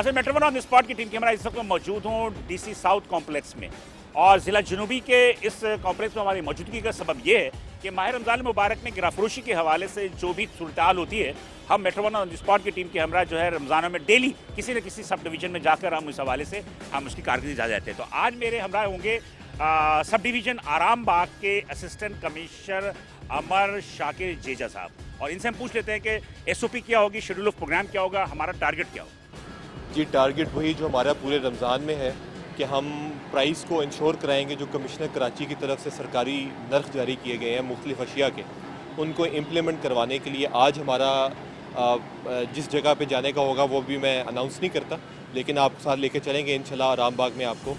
नाज़रीन, metro one on spot की team के हमारा इस वक्त मौजूद हूँ डीसी साउथ कॉम्प्लेक्स में, और ज़िला जनूबी के इस कॉम्प्लेक्स में हमारी मौजूदगी का सबब यह है कि माह रमज़ान मुबारक में गिराफरोशी के हवाले से जो भी सूरत होती है, हम मेट्रो वन ऑन स्पॉट की टीम के हमरा जो है रमज़ानों में डेली किसी न किसी सब डिवीज़न में जाकर हम इस हवाले से हम उसकी कारकर्दगी जा जाते हैं। तो आज मेरे हमरा होंगे सब डिवीज़न आराम बाग के असिस्टेंट कमिश्नर अमर शाकिर जेजा साहब, और इनसे हम पूछ लेते हैं कि SOP क्या होगी, शेड्यूल ऑफ प्रोग्राम क्या होगा, हमारा टारगेट क्या होगा। जी, टारगेट वही जो हमारा पूरे रमज़ान में है कि हम प्राइस को इंश्योर कराएंगे। जो कमिश्नर कराची की तरफ से सरकारी नर्ख जारी किए गए हैं मुख्तलिफ अशिया के, उनको इम्प्लीमेंट करवाने के लिए आज हमारा जिस जगह पे जाने का होगा वो भी मैं अनाउंस नहीं करता, लेकिन आप साथ लेके चलेंगे इंशाल्लाह। आराम बाग में आपको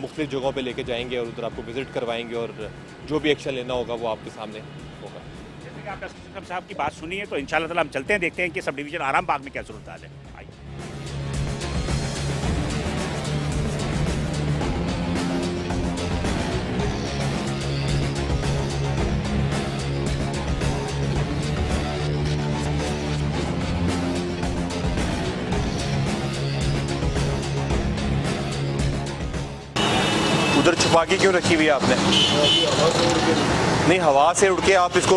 मुख्तलिफ जगहों पे लेके जाएंगे और उधर आपको विज़िट करवाएंगे, और जो भी एक्शन लेना होगा वो आपके सामने होगा। जैसे कि आपने असिस्टेंट साहब की बात सुनी है, तो इंशाल्लाह ताला हम चलते हैं, देखते हैं कि सब डिवीज़न आराम बाग में क्या सूरत हाल है। आइए। उधर छुपा के क्यों रखी हुई है आपने? नहीं, हवा से उड़ के आप इसको,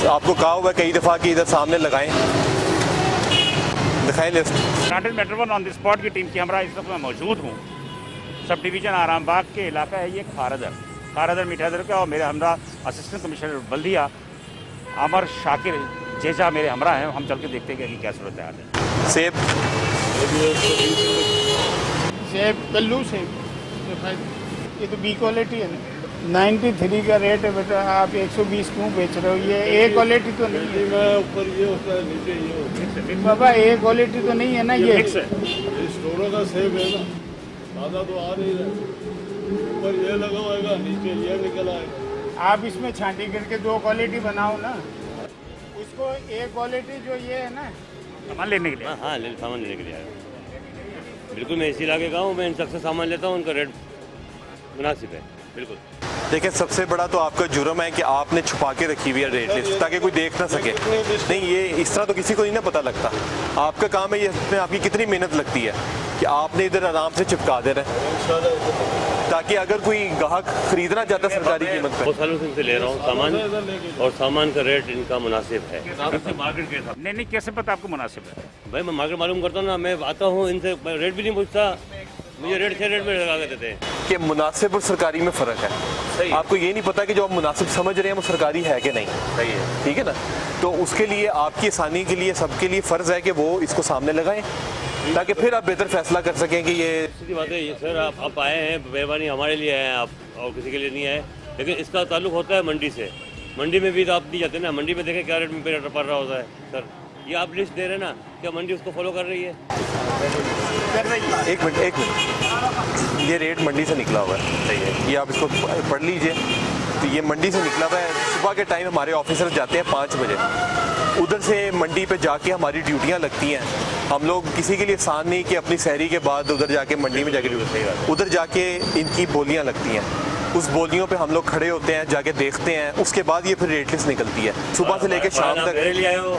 आपको कहा हुआ है कई दफ़ा कि इधर सामने लगाएं। दिखाएं लिस्ट। नाटक metro one on the spot की टीम की हमरा इस वक्त मैं मौजूद हूँ सब डिवीज़न आराम बाग के इलाका है ये खारदर मीठादर का, और मेरे हमरा असिस्टेंट कमिश्नर बल्दिया अमर शाकिर जेजा मेरे हमरा हैं। हम चल के देखते हैं कि क्या सूरत हाल है। सेब कल्लू सेब ये तो बी क्वालिटी है ना। 93 का रेट है बेटा, आप 120 क्यों बेच रहे हो? ये ए क्वालिटी तो नहीं है। ऊपर ये होता है, नीचे ये होता है। बाबा ए क्वालिटी तो नहीं है ना ये। स्टोरों का सेब है ना, ताज़ा तो आ नहीं रहा। ऊपर ये लगा होगा, नीचे ये निकल आएगा। आप इसमें छांटी करके 2 क्वालिटी बनाओ ना। उसको ए क्वालिटी जो ये है ना, सामान लेने के लिए। हाँ, सामान लेने के लिए आया। बिल्कुल, मैं इसी इलाके का हूँ, मैं इन सबसे सामान लेता हूँ, उनका रेट मुनासिब है। बिल्कुल। देखिए, सबसे बड़ा तो आपका जुर्म है कि आपने छुपा के रखी हुई है रेट लिस्ट, ताकि कोई देख ना सके। नहीं, ये इस तरह तो किसी को नहीं ना पता लगता। आपका काम है, ये इसमें आपकी कितनी मेहनत लगती है कि आपने इधर आराम से चिपका दे रहे हैं, ताकि अगर कोई ग्राहक खरीदना चाहता है सरकारी कीमत पे। बहुत सालों से इनसे ले रहा हूँ सामान, और सामान का रेट इनका मुनासिब है। मार्केट के हिसाब नहीं, कैसे पता आपको मुनासिब है? भाई, मैं मार्केट मालूम करता हूँ ना, मैं आता हूँ इनसे, रेट भी नहीं पूछता, मुझे रेट से रेट में लगा के देते हैं। कि मुनासिब और सरकारी में फ़र्क है। सही है। आपको ये नहीं पता कि जो आप मुनासिब समझ रहे हैं वो सरकारी है कि नहीं। सही है। ठीक है ना? तो उसके लिए आपकी आसानी के लिए सबके लिए फ़र्ज़ है कि वो इसको सामने लगाएं, ताकि फिर आप बेहतर फैसला कर सकें कि ये सीधी बात है। ये सर, आप आए हैं, मेहरबानी हमारे लिए आए हैं आप, और किसी के लिए नहीं आए, लेकिन इसका ताल्लुक होता है मंडी से। मंडी में भी तो आप नहीं जाते ना, मंडी में देखें क्या रेट में पड़ रहा होता है। सर, ये आप लिस्ट दे रहे हैं ना, क्या मंडी उसको फॉलो कर रही है? एक मिनट, ये रेट मंडी से निकला हुआ है। सही है। ये आप इसको पढ़ लीजिए। तो ये मंडी से निकला हुआ है। सुबह के टाइम हमारे ऑफिसर जाते हैं 5 बजे, उधर से मंडी पे जाके हमारी ड्यूटियाँ लगती हैं। हम लोग किसी के लिए आसान नहीं कि अपनी सहरी के बाद उधर जाके मंडी में जाके उधर जाके इनकी बोलियाँ लगती हैं। उस बोलियों पे हम लोग खड़े होते हैं, जाके देखते हैं, उसके बाद ये फिर रेट लिस्ट निकलती है। सुबह से लेके शाम तक मेरे लिए आए हो,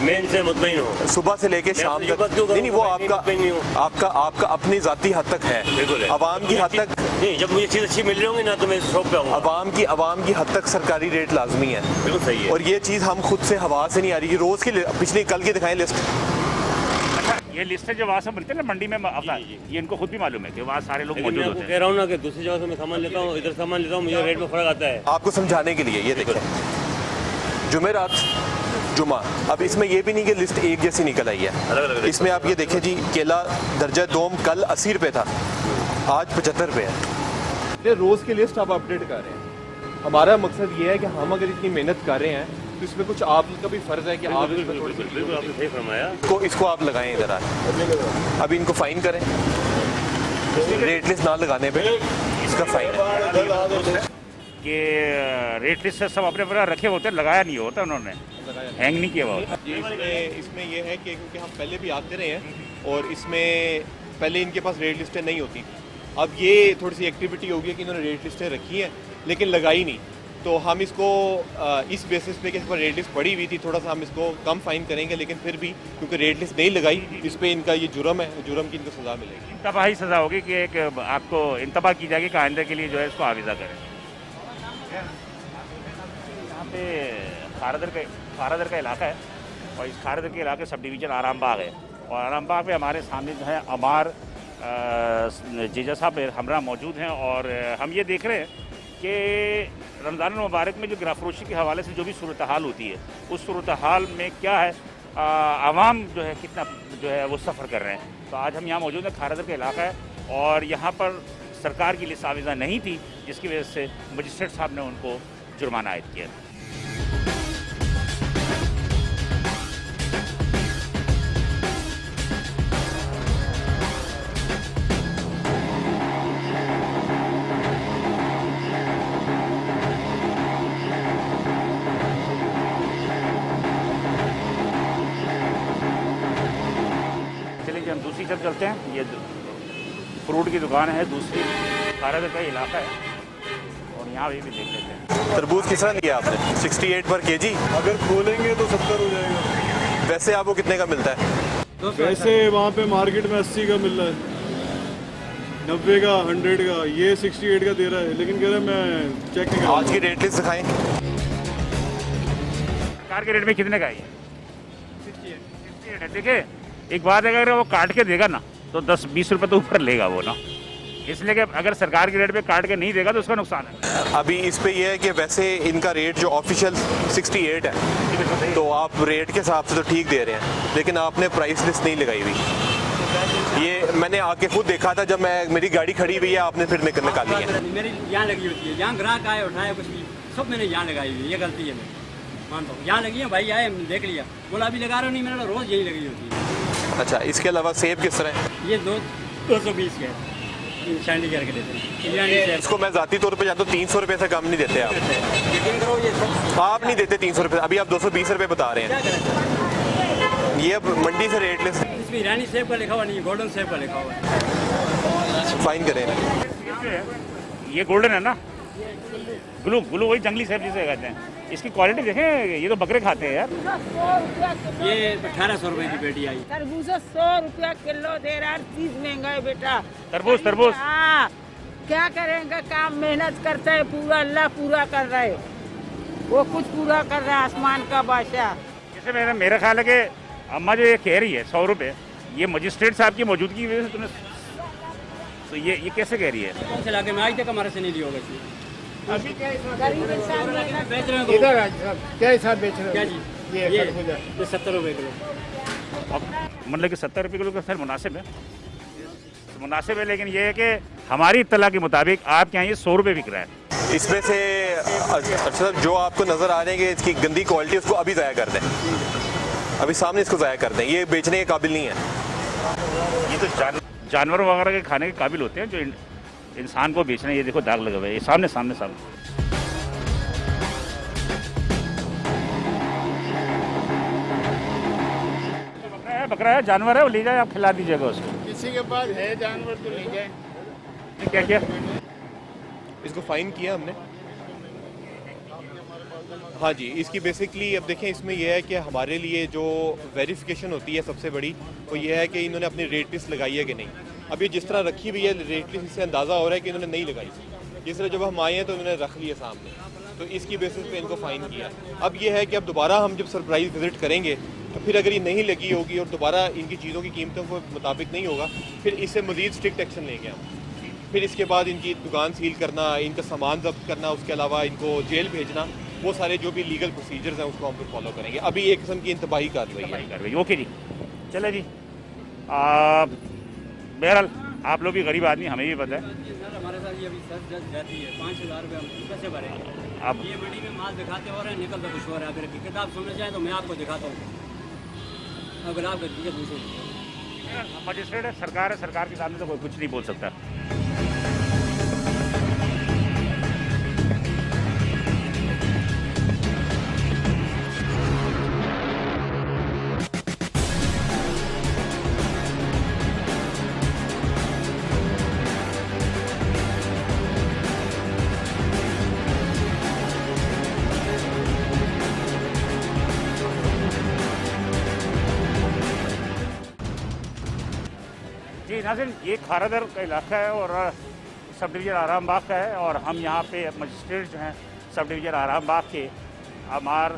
मैं इनसे मुतमईन हूँ। सुबह से लेके शाम तक नहीं, वो आपका अपनी जाती हद तक है। अवाम की हद तक नहीं, जब मुझे चीज़ अच्छी मिल रही होगी ना तो मैं शॉप पे आऊँगा। अवाम की हद तक सरकारी रेट लाजमी है। बिल्कुल सही है। और ये चीज़ हम खुद से हवा से नहीं आ रही। रोज़ की पिछले कल की दिखाएं लिस्ट। ये लिस्ट है जो वहाँ से बनते हैं ना मंडी में अपना, ये इनको खुद भी मालूम है कि वहाँ सारे लोग मौजूद होते हैं। कह रहा हूँ ना कि दूसरी जगह से मैं सामान लेता हूँ, इधर सामान लेता हूँ, मुझे रेट में फ़र्क आता है। आपको समझाने के लिए ये देखिए, जुमेरात जुमा, अब इसमें ये भी नहीं कि लिस्ट एक जैसी निकल आई है। इसमें आप ये देखें जी, केला दर्जा दोम कल 80 रुपये था, आज 75 रुपये है। रोज़ की लिस्ट आप अपडेट कर रहे हैं। हमारा मकसद ये है कि हम अगर इतनी मेहनत कर रहे हैं तो इसमें कुछ आपका भी फर्ज है कि आप बिल्कुल आपने सही फरमाया। इसको आप लगाएं इधर आए। अभी इनको फाइन करें, रेट लिस्ट ना लगाने पे इसका फाइन है। कि रेट लिस्ट से सब अपने पर रखे होते हैं, लगाया नहीं होता उन्होंने, हैंग नहीं किया हुआ। इसमें ये है कि क्योंकि हम पहले भी आते रहे हैं और इसमें पहले इनके पास रेट लिस्टें नहीं होती। अब ये थोड़ी सी एक्टिविटी होगी कि इन्होंने रेट लिस्टें रखी हैं लेकिन लगाई नहीं। तो हम इसको इस बेसिस पे कि इस पर रेट लिस्ट पड़ी हुई थी, थोड़ा सा हम इसको कम फाइन करेंगे, लेकिन फिर भी क्योंकि रेट लिस्ट नहीं लगाई, इस पे इनका ये जुर्म है, जुर्म की इनको सज़ा मिलेगी। इंतबाही सज़ा होगी कि एक आपको इंतबा की जाएगी कि आइंदा के लिए जो है इसको आविज़ा करें। यहाँ पे खारादर का इलाका है और इस खारादर के इलाके सब डिवीज़न आराम बाग है और आराम बाग में हमारे सामने जो है अमार जीजा साहब हमरा मौजूद हैं और हम ये देख रहे हैं कि रमज़ान मुबारक में जो गिराफरोशी के हवाले से जो भी सूरत हाल होती है उस सूरत हाल में क्या है आवाम जो है कितना जो है वो सफ़र कर रहे हैं। तो आज हम यहाँ मौजूद हैं, खारादर का इलाका है और यहाँ पर सरकार की लिस्ट आविज़ा नहीं थी जिसकी वजह से मजिस्ट्रेट साहब ने उनको जुर्माना आयद किया। चलिए हम दूसरी तरफ चलते हैं। ये फ्रूट की दुकान है, दूसरी खारादर का इलाका है और यहाँ भी देख लेते हैं। तरबूज किस तरह लिया आपने? 68 पर केजी। अगर खोलेंगे तो 70 हो जाएगा। वैसे आपको कितने का मिलता है? वैसे वहाँ पे मार्केट में 80 का मिल रहा है, 90 का, 100 का, ये 68 का दे रहा है, लेकिन कह रहा है मैं चेक नहीं आज की रेट लिस्ट दिखाएं। कार के रेट में कितने का है ये? 68 है। देखिए एक बात है, अगर वो काट के देगा ना तो 10-20 रुपये तो ऊपर लेगा वो ना, इसलिए कि अगर सरकार की रेट पे काट के नहीं देगा तो उसका नुकसान है। अभी इस पे ये है कि वैसे इनका रेट जो ऑफिशियल 68 है, तो आप रेट के हिसाब से तो ठीक दे रहे हैं, लेकिन आपने प्राइस लिस्ट नहीं लगाई हुई। ये मैंने आके खुद देखा था, जब मेरी गाड़ी खड़ी हुई है आपने फिर निकाली है। मेरी यहाँ लगी होती है, यहाँ ग्राहक आए उठाए कुछ भी सब मैंने यहाँ लगाई हुई है, ये गलती है मैं मानता हूँ। यहाँ लगी है, भाई आए देख लिया, बोला अभी लगा रहा नहीं, मेरा रोज़ यही लगी होती है। अच्छा, इसके अलावा सेब किस तरह है? ये 220 के शांडी करके देते हैं। इसको मैं ज़ाती तौर पे जानता हूँ 300 रुपये से कम नहीं देते आप। यकीन करो ये सब आप नहीं देते 300 रुपये, अभी आप 220 रुपये बता रहे क्या हैं। करें, ये अब मंडी से रेट लिस्ट इसमें ईरानी सेब का लिखा हुआ नहीं है, गोल्डन सेब का लिखा हुआ है। फाइन करें। ये गोल्डन है ना, ग्लू ग्लू वही जंगली सेब जिसे कहते हैं। इसकी क्वालिटी देखें, ये तो बकरे खाते हैं यार। ये 1800 रुपये की पेटी आई। तरबूज 100 रुपया किलो दे रहा है, हर चीज महंगा है बेटा। तरबूज हाँ, क्या करेंगे, काम मेहनत करते हैं, पूरा अल्लाह पूरा कर रहा है, वो कुछ पूरा कर रहा है, आसमान का बादशाह। जैसे मेरा ख्याल है कि अम्मा जो ये कह रही है 100 रुपये, ये मजिस्ट्रेट साहब की मौजूदगी की वजह से तुमने, तो ये कैसे कह रही है? कौन से इलाके में आज तक हमारे से नहीं लिया होगा। गरीब इंसान बेच रहे हैं इधर क्या हिसाब बेच रहे हो? क्या जी? ये ये 70 रुपये किलो। मतलब कि 70 रुपये किलो का सर मुनासिब है, लेकिन ये है कि हमारी इत्तला के मुताबिक आपके यहाँ ये 100 रुपये बिक रहा है। इसमें से अच्छा जो आपको नज़र आ रहे हैं कि इसकी गंदी क्वालिटी, उसको अभी ज़ाया कर दें, अभी सामने इसको ज़ाया कर दें, ये बेचने के काबिल नहीं है। ये तो जानवर वगैरह के खाने के काबिल होते हैं, जो इंसान को बेचना। ये देखो दाग लगे हुए, ये सामने बकरा है, जानवर है, वो ले जाए, आप खिला दीजिएगा उसको। किसी के पास है जानवर तो ले जाए। क्या क्या इसको फाइन किया हमने। हाँ जी, इसकी बेसिकली अब देखें, इसमें यह है कि हमारे लिए जो वेरिफिकेशन होती है सबसे बड़ी, वो ये है कि इन्होंने अपनी रेट लिस्ट लगाई है कि नहीं। अब ये जिस तरह रखी हुई है रेट लिस्ट, इससे अंदाज़ा हो रहा है कि इन्होंने नहीं लगाई। जिस तरह जब हम आए हैं तो इन्होंने रख लिया सामने, तो इसकी बेसिस पे इनको फ़ाइन किया। अब ये है कि अब दोबारा हम जब सरप्राइज विजिट करेंगे तो फिर अगर ये नहीं लगी होगी और दोबारा इनकी चीज़ों की कीमतों के मुताबिक नहीं होगा, फिर इससे मज़ीद स्ट्रिक्ट एक्शन लेंगे हम। फिर इसके बाद इनकी दुकान सील करना, इनका सामान जब्त करना, उसके अलावा इनको जेल भेजना, वो सारे जो भी लीगल प्रोसीजर्स हैं उसको हम फिर फॉलो करेंगे। अभी एक किस्म की इंतबाही कार्रवाई है। ओके जी, चले जी। बहरहाल आप लोग भी गरीब आदमी, हमें भी पता है। सर हमारे साथ ये अभी सर जज जाती है, 5000 रुपये हम कैसे भरेंगे? आप ये मंडी में माल दिखाते हो रहे हैं, निकलता कुछ हो रहा है। अगर किताब समझ जाए तो मैं आपको दिखाता हूँ, अगर आप दूसरे मजिस्ट्रेट है, सरकार के सामने तो कोई कुछ नहीं बोल सकता। नाज़रीन, ये खारादर का इलाका है और सब डिवीज़न आराम बाग का है और हम यहाँ पे मजिस्ट्रेट जो हैं सब डिवीज़न आराम बाग के अमार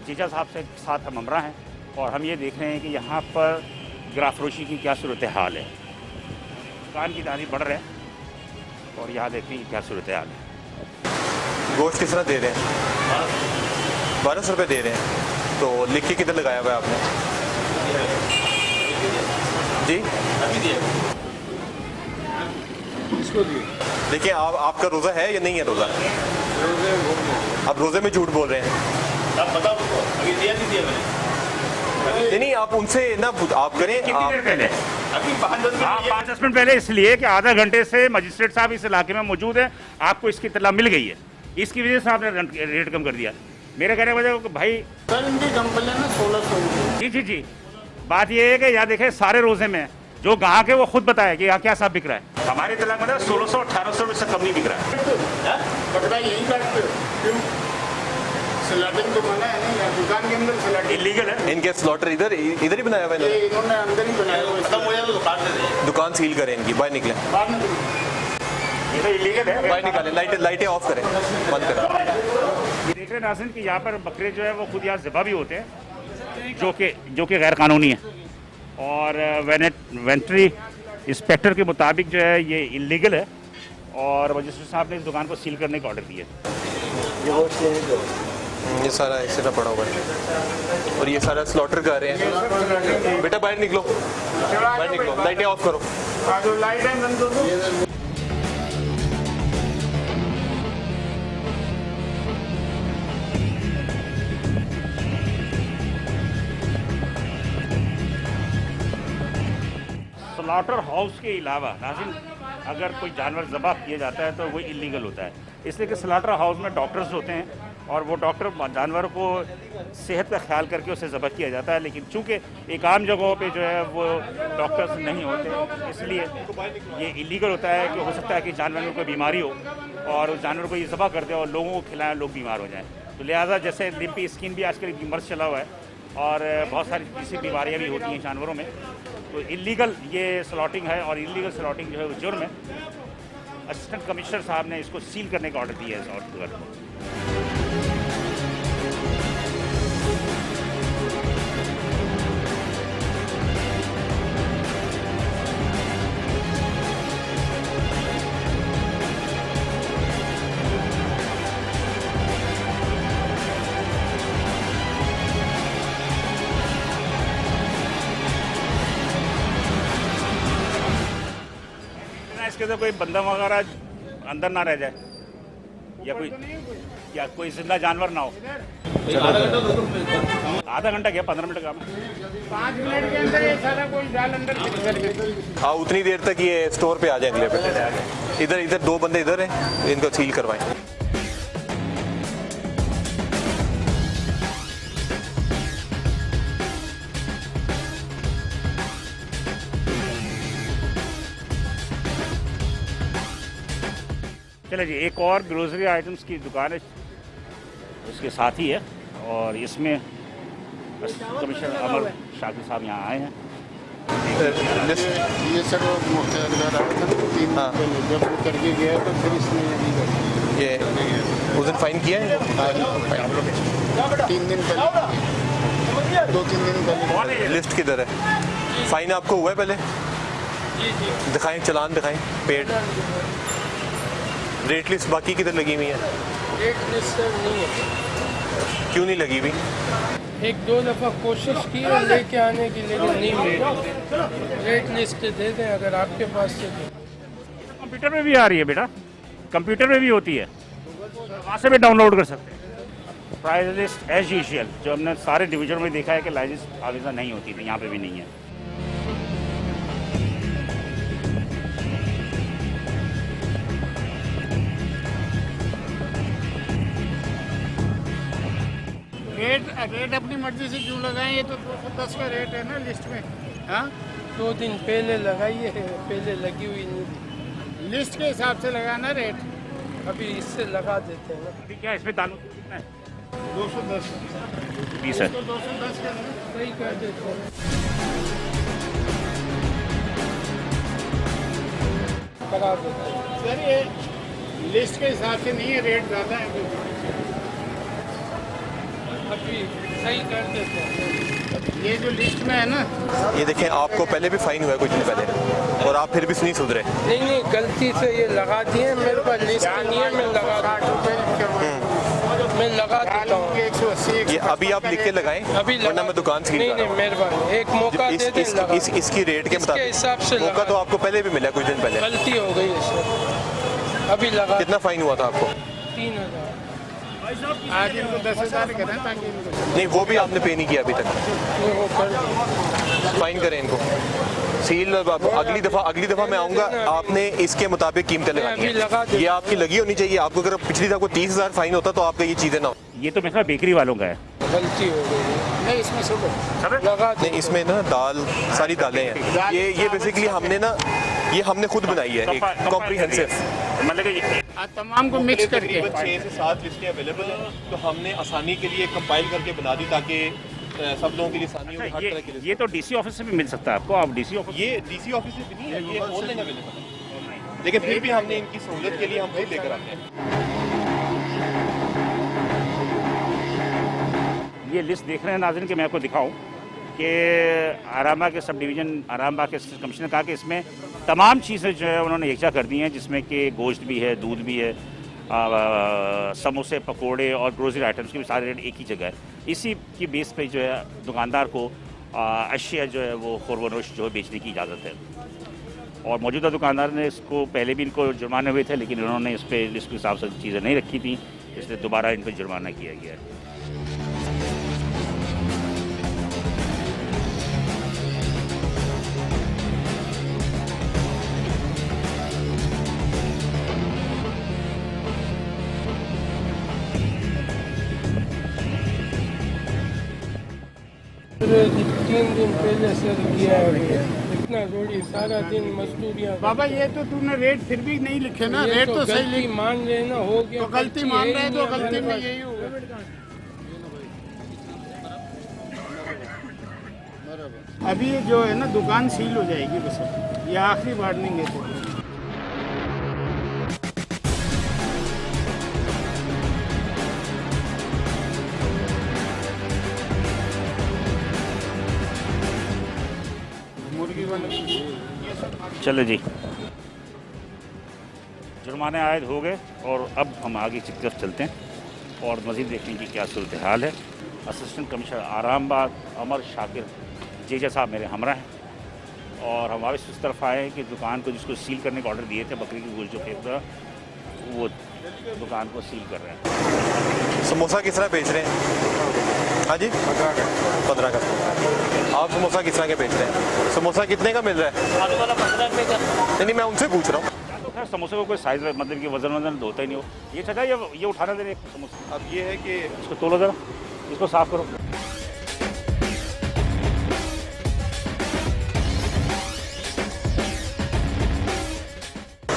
जीजा साहब से साथ हम हमरा हैं और हम ये देख रहे हैं कि यहाँ पर गिराफरोशी की क्या सूरत हाल है। दुकान की दानी बढ़ रहे हैं और यहाँ देखते हैं क्या सूरत हाल है। गोश्त किस तरह दे रहे हैं? 1200 रुपये दे रहे हैं। तो लिख के किधर लगाया हुआ है आपने जी? इसको दिए देखिए, आपका रोज़ा है या नहीं है रोज़ा? आप रोज़े में झूठ बोल रहे हैं। आप बताओ, अभी दिया नहीं दिया मैंने? नहीं, आप उनसे ना आप करें। कितनी देर पहले? अभी 5-10 मिनट हाँ, 5-10 मिनट पहले, इसलिए कि आधा घंटे से मजिस्ट्रेट साहब इस इलाके में मौजूद है, आपको इसकी इत्तला मिल गई है, इसकी वजह से आपने रेट कम कर दिया। मेरे कहने की वजह भाई सर इनकी कंप्लेन है 1600। जी जी जी, बात ये है कि यहाँ देखें सारे रोजे में जो ग्राहक है वो खुद बताया कि यहाँ क्या साहब बिक रहा है। हमारे इत्तला में 1600-1800 रुपये से कम नहीं बिक रहा है। बकरा यही काटते हो क्यों? स्लॉटिंग तो मना है नहीं, दुकान के अंदर स्लॉटिंग इलीगल है। इनके स्लॉटर इधर ही बनाया हुआ है ये इन्होंने अंदर ही बनाया हुआ है। खत्म हो जाए तो दुकान दे दें। दुकान सील करें इनकी, बाहर निकले, बाहर निकलो। ये तो इलीगल है। बाहर निकालें, लाइटें ऑफ करें, बंद करें। ये देख रहे नाज़रीन कि यहाँ पर बकरे जो है वो खुद यहाँ ज़िबा भी होते हैं जो कि गैर कानूनी है और वेटरनरी इंस्पेक्टर के मुताबिक जो है ये इलीगल है और मजिस्ट्रेट साहब ने इस दुकान को सील करने का ऑर्डर दिया है। ये सारा एक्स्ट्रा पड़ा हुआ है और ये सारा स्लॉटर कर रहे हैं। बेटा बाहर निकलो, बाहर निकलो, लाइटें ऑफ करो। जो लाइटें बंद कर दो। स्लॉटर हाउस के अलावा नाज़रीन अगर कोई जानवर ज़बह किया जाता है तो वो इलीगल होता है, इसलिए कि स्लॉटर हाउस में डॉक्टर्स होते हैं और वो डॉक्टर जानवर को सेहत का ख्याल करके उसे ज़बह किया जाता है। लेकिन चूंकि एक आम जगहों पे जो है वो डॉक्टर्स नहीं होते, इसलिए ये इलीगल होता है कि हो सकता है कि जानवर में कोई बीमारी हो और उस जानवर को ये ज़बह कर दे और लोगों को खिलाएं, लोग बीमार हो जाएँ। तो लिहाजा जैसे लिम्पी स्किन भी आजकल एक मर्ज चला हुआ है और बहुत सारी ऐसी बीमारियाँ भी होती हैं जानवरों में, तो इलीगल ये स्लॉटिंग है और इलीगल स्लॉटिंग जो है वो जुर्म है। असिस्टेंट कमिश्नर साहब ने इसको सील करने का ऑर्डर दिया है इस ऑर्डर को। इसके अंदर कोई बंदा वगैरह अंदर ना रह जाए या कोई जिंदा जानवर ना हो। आधा घंटा क्या 15 मिनट का 5 मिनट के अंदर ये सारा कोई जाल अंदर। हाँ, उतनी देर तक ये स्टोर पे आ जाए अगले पे। इधर 2 बंदे इधर हैं, इनको सील करवाएं। चले जी, एक और ग्रोसरी आइटम्स की दुकान है उसके साथ ही है और इसमें कमिश्नर अमर शाकिर साहब यहाँ आए हैं। ये सर वो मुख्तार आया था 3 दिन पहले, जब वो करके गया तो फिर इसने ये उस दिन फाइन किया है 3 दिन पहले, 2-3 दिन पहले। लिस्ट किधर है? फाइन आपको हुआ है पहले? दिखाएं, चलान दिखाएं, पेड रेट लिस्ट बाकी किधर लगी हुई है? रेट लिस्ट नहीं है। क्यों नहीं लगी हुई? 1-2 दफ़ा कोशिश की है लेके आने की, लेकिन नहीं मिली। रेट लिस्ट दे दें अगर आपके पास से। कंप्यूटर में भी आ रही है बेटा, कंप्यूटर में भी होती है, वहाँ से भी डाउनलोड कर सकते हैं। प्राइस लिस्ट एज यूजुअल जो हमने सारे डिवीजन में देखा है कि लाइसेंस आवेदन नहीं होती थी, यहाँ पे भी नहीं है। रेट अपनी मर्जी से क्यों लगाएं? ये तो 210 का रेट है ना लिस्ट में। हाँ, 2 दिन पहले लगाई है, पहले लगी हुई नहीं थी। लिस्ट के हिसाब से लगाना रेट। अभी इससे लगा देते हैं ना। अभी क्या इसमें तालुक कितना है? 210 20 है। 210 का सही कर देते हैं। करा देते हैं। सर ये लिस्ट के हिसाब से नहीं है, रेट ज़्यादा है। अभी सही कर देते हैं। ये जो लिस्ट में है ना, ये देखें, आपको पहले भी फाइन हुआ है कुछ दिन पहले और आप फिर भी नहीं सुधरे। नहीं गलती से ये लगा दिए, मेरे पास लिस्ट नहीं है, मैं लगा मैं लगा देता हूँ। 180 ये अभी आप लिख के लगाएं, अभी वरना मैं दुकान से नहीं मेहरबानी, एक मौका दे दें, लगा इसकी रेट के इसके मुताबिक हिसाब से मौका लगा। तो आपको पहले भी मिला कुछ दिन पहले। गलती हो गई इससे, अभी लगा। कितना फाइन हुआ था आपको? 3000। आज इनको 10,000 करें ताकि इनको नहीं, वो भी आपने पे नहीं किया अभी तक। वो कर फाइन करें इनको, सील। अगली दफा मैं आऊंगा, आपने इसके मुताबिक कीमतें लगानी अभी लगा है। दे। ये आपकी लगी होनी चाहिए। आपको अगर पिछली दफा 30,000 फाइन होता तो आपका ये चीजें ना हो। ये तो मेरे ख्याल बेकरी वालों का है। गलती हो गई है। नहीं, इसमें शुगर लगा दे। नहीं, इसमें ना दाल, सारी दालें हैं। ये बेसिकली हमने खुद बनाई है, एक कॉम्प्रिहेंसिव। मतलब कि तमाम को मिक्स करके 6 से 7 लिस्टें अवेलेबल हैं, तो हमने आसानी के लिए कंपाइल करके बना दी ताकि सब लोगों के लिए आसानी हो। हर तरह की लिस्ट। ये तो डीसी ऑफिस से भी मिल सकता है आपको। आप डीसी ऑफिस ये डीसी ऑफिस से भी नहीं है, ये ऑनलाइन अवेलेबल है, लेकिन फिर भी हमने इनकी सहूलत के लिए हम खुद लेकर आते हैं। ये लिस्ट देख रहे हैं नाज़रीन कि मैं आपको दिखाऊं कि आरामबाग के सब डिवीज़न आरामबाग के कमिश्नर कहा कि इसमें तमाम चीज़ें जो है उन्होंने यकजा कर दी हैं, जिसमें कि गोश्त भी है, दूध भी है, समोसे, पकोड़े और ग्रोसरी आइटम्स के भी सारे रेट एक ही जगह है। इसी की बेस पे जो है दुकानदार को अशिया जो है वो खुरवनोश जो है बेचने की इजाज़त है। और मौजूदा दुकानदार ने इसको पहले भी इनको जुर्माने हुए थे, लेकिन उन्होंने इस पर लिस्ट के हिसाब से चीज़ें नहीं रखी थी, इसलिए दोबारा इन पर जुर्माना किया गया है। पूरे 3 दिन पहले से किया है, इतना रोड़ी सारा दिन मजदूरियाँ। बाबा ये तो तूने रेट फिर भी नहीं लिखे ना, रेट तो सही गलती मान लेना, हो गया। तो गलती मान रहे तो गलती में यही होगा। अभी ये जो है ना दुकान सील हो जाएगी, बस ये आखिरी वार्निंग है। तो मुर्गी वाले चलो जी, जुर्माने आयद हो गए और अब हम आगे की तरफ चलते हैं और मज़ीद देखने की क्या सूरत हाल है। असिस्टेंट कमिश्नर आरामबाग अमर शाकिर जेजा साहब मेरे हमरा हैं और हम वापस उस तरफ आए हैं कि दुकान को जिसको सील करने का ऑर्डर दिए थे, बकरी की गोश्त जो फेंक रहा, वो दुकान को सील कर रहे हैं। समोसा किस तरह बेच रहे हैं? हाँ जी, 15 का। आप समोसा किस तरह के बेच रहे हैं? समोसा कितने का मिल रहा है? आलू वाला 15 रुपये का। नहीं, मैं उनसे पूछ रहा हूँ। तो खैर समोसे को कोई साइज़ मतलब कि वजन होता ही नहीं हो। ये चाचा ये उठाना दे एक समोसा, अब ये है कि इसको तोलो ज़रा, इसको साफ़ करो।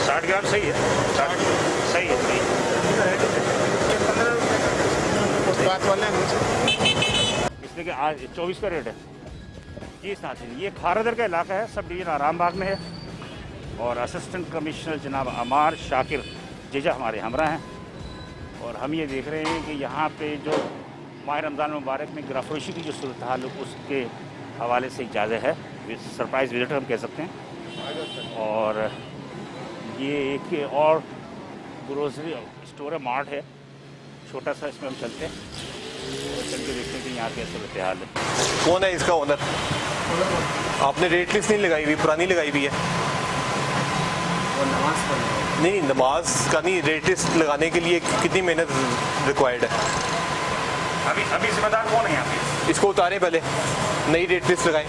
60 ग्राम सही है, 60 सही है, सही है। बात वाले इसलिए कि आज 24 का रेट है जी। साथ ही ये खारदर का इलाका है, सब डिवीज़न आरामबाग में है और असिस्टेंट कमिश्नर जनाब अमार शाकिर जेजा हमारे हमरा हैं और हम ये देख रहे हैं कि यहाँ पे जो माह रमज़ान मुबारक में गिराफरोशी की जो सूरत हाल है उसके हवाले से इजाज़त है, सरप्राइज़ विजिटर हम कह सकते हैं। और ये एक और ग्रोसरी स्टोर है, मार्ट है छोटा सा, इसमें हम चलते हैं और चल के देखते हैं कि यहाँ कैसे सूरत हाल है। कौन है इसका ओनर? आपने रेट लिस्ट नहीं लगाई हुई, पुरानी लगाई हुई है। नहीं, नमाज का नहीं, रेट लिस्ट लगाने के लिए कितनी मेहनत रिक्वायर्ड है? अभी जिम्मेदार कौन है यहाँ पे? इसको उतारें, पहले नई रेट लिस्ट लगाएं।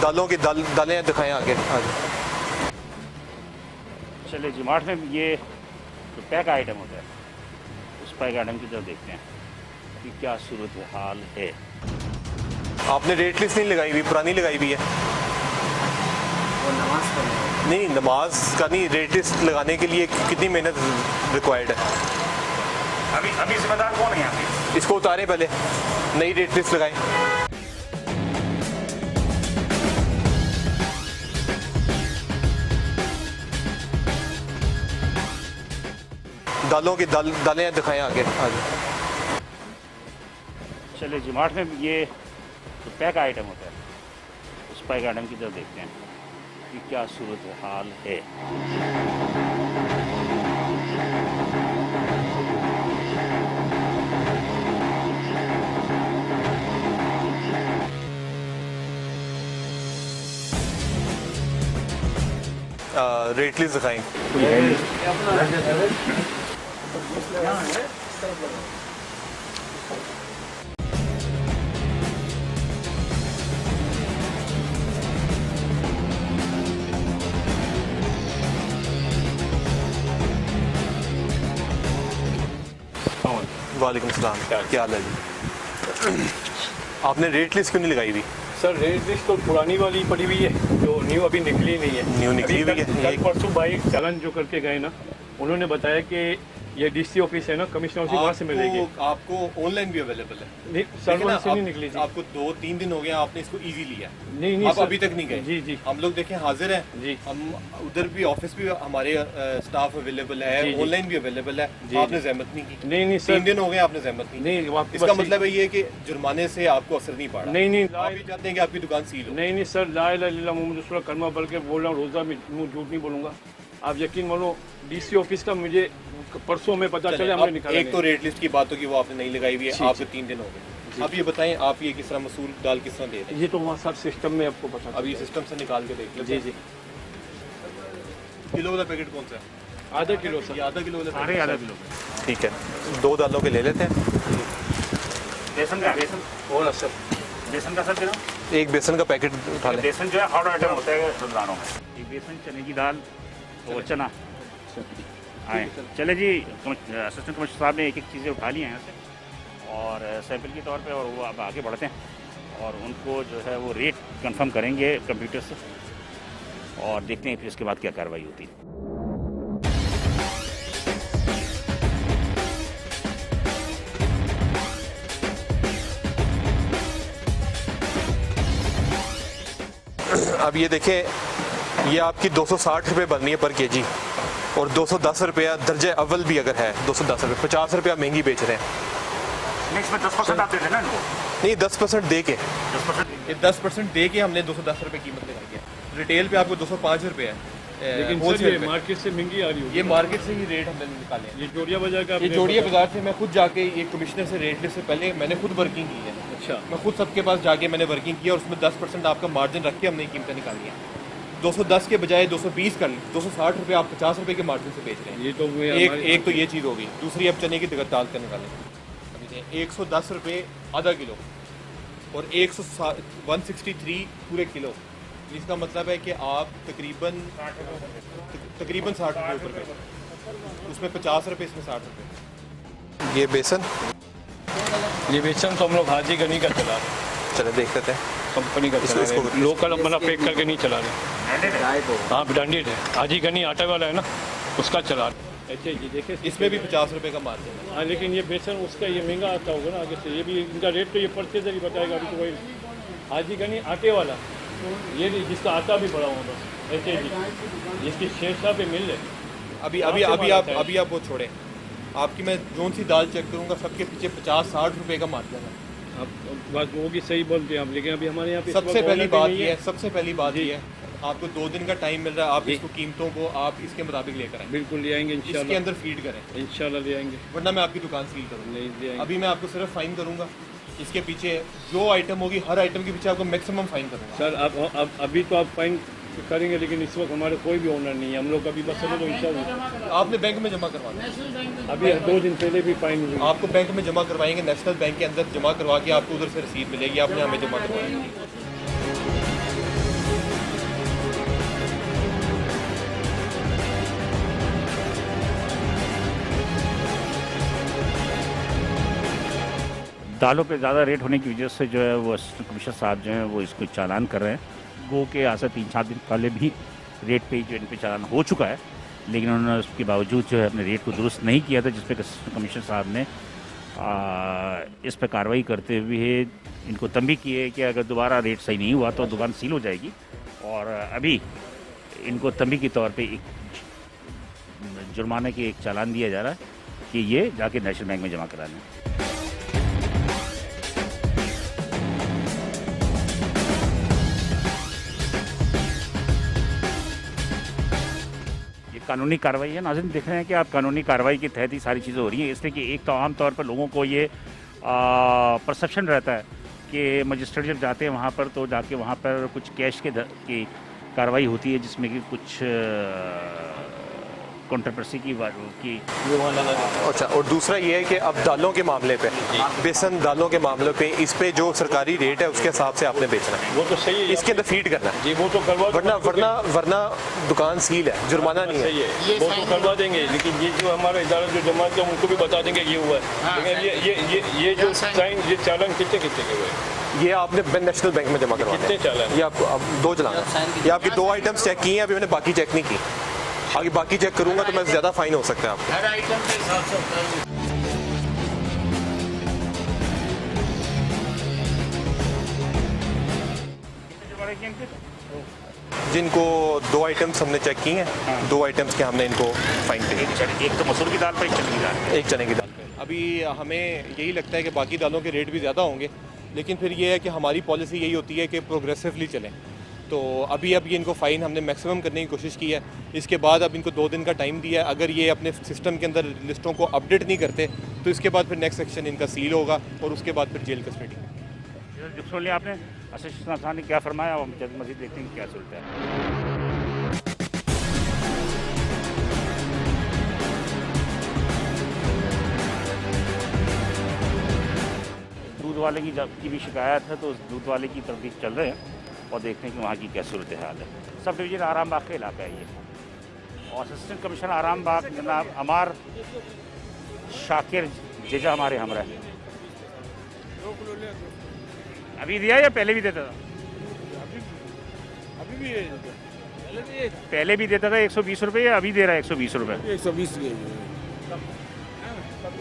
दालों की दालें दिखाएं आगे। चलिए जी, मार्ट में ये जो पैक आइटम होता है उस पैक आइटम की तरफ देखते हैं कि क्या सूरत हाल है। आपने रेट लिस्ट नहीं लगाई हुई, पुरानी लगाई हुई है। नहीं, नमाज का नहीं, रेट लिस्ट लगाने के लिए कितनी मेहनत रिक्वायर्ड है? अभी जिम्मेदार कौन है यहाँ पे? इसको उतारें पहले, नई रेट लिस्ट लगाएं। दालों की दालें दिखाएं आगे आगे। चलिए जिमार्ट में ये जो पैक आइटम होता है, उस पैक आइटम की तरफ देखते हैं कि क्या सूरत हाल है। रेट लिस्ट दिखाएं। वालेकुम सलाम, क्या हाल है जी? आपने रेट लिस्ट क्यों नहीं लगाई हुई? सर रेट लिस्ट तो पुरानी वाली पड़ी हुई है, जो न्यू अभी निकली नहीं है। न्यू निकली हुई है। कल परसों भाई चालान जो करके गए ना, उन्होंने बताया कि ये डीसी ऑफिस है ना, कमिश्नर ऑफिस, वहाँ से मिलेगी। आपको ऑनलाइन भी अवेलेबल है? नहीं सर, वहाँ से नहीं निकली थी। आपको 2-3 दिन हो गए, आपने इसको इजी लिया? नहीं आप सर, अभी तक नहीं गए? जी जी। हम लोग देखें हाजिर हैं जी। हम उधर भी ऑफिस भी हमारे स्टाफ अवेलेबल है, जी, जी। ऑनलाइन भी अवेलेबल है। जी, आपने जहमत नहीं की? नहीं सर, 3 दिन हो गए आपने जहमत नहीं की। नहीं इसका मतलब है ये कि जुर्माने से आपको असर नहीं पड़ा? नहीं आप भी चाहते हैं कि आपकी दुकान सील हो? नहीं सर, ला इलाहा इल्लल्लाह मुहम्मद रसूलुल्लाह कलमा बल्कि बोल रहा हूँ, रोज़ा में मुँह झूठ नहीं बोलूँगा। आप यकीन मानो, डीसी ऑफिस का मुझे परसों में पता चला, हमने निकाला। एक तो रेट लिस्ट की बात होगी, वो आपने नहीं लगाई हुई है, आपको 3 दिन हो गए। अब ये बताएं, आप ये किस तरह मसूल दाल किस तरह दे रहे हैं? ये तो वहाँ सर सिस्टम में आपको पता। अब ये सिस्टम से निकाल के देख लेते जी हैं। जी। किलो वाला पैकेट कौन सा है? आधा किलो सर। ये आधा किलो वाला सारे आधा किलो ठीक है, 2 दालों के ले लेते हैं। बेसन का बेसन और सर बेसन का सर किलो? एक बेसन का पैकेट उठा लें। बेसन जो है हॉट आइटम होता है रमजानों में। एक बेसन, चने की दाल और चना आए। चले जी, असिस्टेंट कमिश्नर साहब ने एक चीज़ें उठा ली हैं यहाँ से और सैंपल के तौर पे, और वो अब आगे बढ़ते हैं और उनको जो है वो रेट कंफर्म करेंगे कंप्यूटर से और देखते हैं फिर इसके बाद क्या कार्रवाई होती है। अब ये देखें, ये आपकी 260 रुपये बननी है पर केजी और 210 रुपया दर्जे अव्वल भी अगर है 210 रुपये, 50 रुपया महंगी बेच रहे हैं। नेक्स्ट में 10% आप दे देना इनको? नहीं, 10% दे के, 10% ये 10% दे के हमने 210 रुपये कीमत लगाई है। रिटेल पे आपको 205 रुपये है, लेकिन सर ये मार्केट से महंगी आ रही होगी। ये मार्केट से ही रेट हमने निकाले हैं। ये जोड़िया बाजार का, ये जोड़िया बाजार से मैं खुद जाके ये कमिश्नर से रेट लिस्ट से पहले मैंने खुद वर्किंग की है। अच्छा, मैं खुद सबके पास जाके मैंने वर्किंग की और उसमें 10% आपका मार्जिन रख के हमने कीमतें निकाली हैं। 210 के बजाय 220 कर ली, 260 रुपये आप 50 रुपये के मार्जिन से बेच रहे हैं। ये तो एक तो ये चीज़ हो गई। दूसरी, अब चने की दाल का निकालें। अभी 110 रुपये आधा किलो और 163 पूरे किलो। इसका मतलब है कि आप तकरीबन 60 रुपये ऊपर गए, उसमें 50 रुपये, इसमें 60 रुपये। ये बेसन, ये बेसन तो हम लोग हाजी गनी का चला रहे हैं, चले देख लेते हैं। कंपनी का चला रहे हैं, लोकल अपना पैक करके नहीं चला रहे। हाँ ब्रांडेड है, हाजी गनी आटे वाला है ना, उसका चला रहे। अच्छा ये देखिए, इसमें भी 50 रुपये का मार्जिन है। हाँ लेकिन ये बेसन उसका ये महंगा आता होगा ना आगे से। ये भी इनका रेट तो ये परचेजर ही बताएगा। अभी तो वही हाजी गनी आटे वाला, ये जिसका आटा भी बड़ा होगा, ऐसे जी जिसकी शेरशाह पे मिल है। अभी आप वो छोड़ें, आपकी मैं जोन सी दाल चेक करूँगा, सबके पीछे 50-60 रुपये का मार्जिन है। अब बात वो भी सही बोलते हैं आप, लेकिन अभी हमारे यहाँ पे सबसे पहली बात ये है, सबसे पहली बात ये है, आपको 2 दिन का टाइम मिल रहा है, आप इसको कीमतों को आप इसके मुताबिक लेकर आएं। बिल्कुल ले आएंगे इसके इंशाल्लाह, अंदर फीड करें, इंशाल्लाह ले आएंगे, वरना मैं आपकी दुकान सील करूँगा। नहीं ले आएंगे। अभी मैं आपको सिर्फ फाइन करूँगा, इसके पीछे जो आइटम होगी हर आइटम के पीछे आपको मैक्सिमम फाइन करूँगा। सर अब अभी तो आप फाइन करेंगे, लेकिन इस वक्त हमारे कोई भी ओनर नहीं है, हम लोग अभी बस चलो तो इंशाल्लाह। आपने बैंक में जमा करवाना है, अभी 2 दिन पहले भी फाइन हुई। आपको बैंक में जमा करवाएंगे, नेशनल बैंक के अंदर जमा करवा के आपको उधर से रसीद मिलेगी, आपने हमें जमा करवाएंगे। दालों पे ज़्यादा रेट होने की वजह से जो है वो असिस्टेंट कमिश्नर साहब जो हैं वो इसको चालान कर रहे हैं। गो के आज से 3-4 दिन पहले भी रेट पे जो इन पे चालान हो चुका है, लेकिन उन्होंने उसके बावजूद जो है अपने रेट को दुरुस्त नहीं किया था, जिस पे कमिश्नर साहब ने इस पर कार्रवाई करते हुए इनको तंबीह की है कि अगर दोबारा रेट सही नहीं हुआ तो दुकान सील हो जाएगी। और अभी इनको तंबीह के तौर पे एक जुर्माने के एक चालान दिया जा रहा है कि ये जाके नेशनल बैंक में जमा कराना है। कानूनी कार्रवाई है। नाज़रीन देख रहे हैं कि आप कानूनी कार्रवाई के तहत ही सारी चीज़ें हो रही हैं, इसलिए कि एक तो आम तौर पर लोगों को ये परसेप्शन रहता है कि मजिस्ट्रेट जब जाते हैं वहाँ पर तो जाके वहाँ पर कुछ कैश की कार्रवाई होती है, जिसमें कि कुछ कंट्रोवर्सी की अच्छा, और दूसरा ये है कि अब दालों के मामले पे, बेसन दालों के मामले पे, इस पे जो सरकारी रेट है उसके हिसाब से आपने बेचना है। वो तो सही है, इसके अंदर फीड करना है जी, वो तो करवा, वरना दुकान सील है, जुर्माना नहीं है। सही है, वो तो करवा देंगे, लेकिन ये जो हमारा इदारा जो जमा किया उनको भी बता देंगे ये हुआ है। लेकिन ये जो साइन, ये चालान कितने के हुए, ये आपने नेशनल बैंक में जमा करवाना कितने चालान? ये आपको अब 2 चलाना, ये आपकी 2 आइटम्स चेक किए हैं, अभी मैंने बाकी चेक नहीं की, आगे बाकी चेक करूंगा तो मैं ज़्यादा फाइन हो सकता है आपको। हर आइटम के हिसाब से होता है। जिनको 2 आइटम्स हमने चेक किए हैं, 2 आइटम्स के हमने इनको फाइन पे, एक तो मसूर की दाल पर, एक चने की दाल, एक चने की दाल। अभी हमें यही लगता है कि बाकी दालों के रेट भी ज़्यादा होंगे, लेकिन फिर ये है कि हमारी पॉलिसी यही होती है कि प्रोग्रेसिवली चलें। तो अभी इनको फ़ाइन हमने मैक्सिमम करने की कोशिश की है, इसके बाद अब इनको 2 दिन का टाइम दिया है। अगर ये अपने सिस्टम के अंदर लिस्टों को अपडेट नहीं करते तो इसके बाद फिर नेक्स्ट सेक्शन इनका सील होगा और उसके बाद फिर जेल कस्टडी। सुन लिया आपने असिस्टेंट खान ने क्या फरमाया, और मजीद देखते हैं क्या चलता है। दूध वाले की भी शिकायत है, तो उस दूध वाले की तरफ भी चल रहे हैं और देखते हैं कि वहाँ की क्या सूरत हाल है। सब डिवीज़न आराम बाग का इलाका है ये, और असिस्टेंट कमिश्नर आराम बाग जनाब अमार शाकिर जेजा हमारे हमरा है। अभी दिया या पहले भी देता था? अभी भी पहले भी देता था 120 रुपये, या अभी दे रहा है 120 रुपये? 120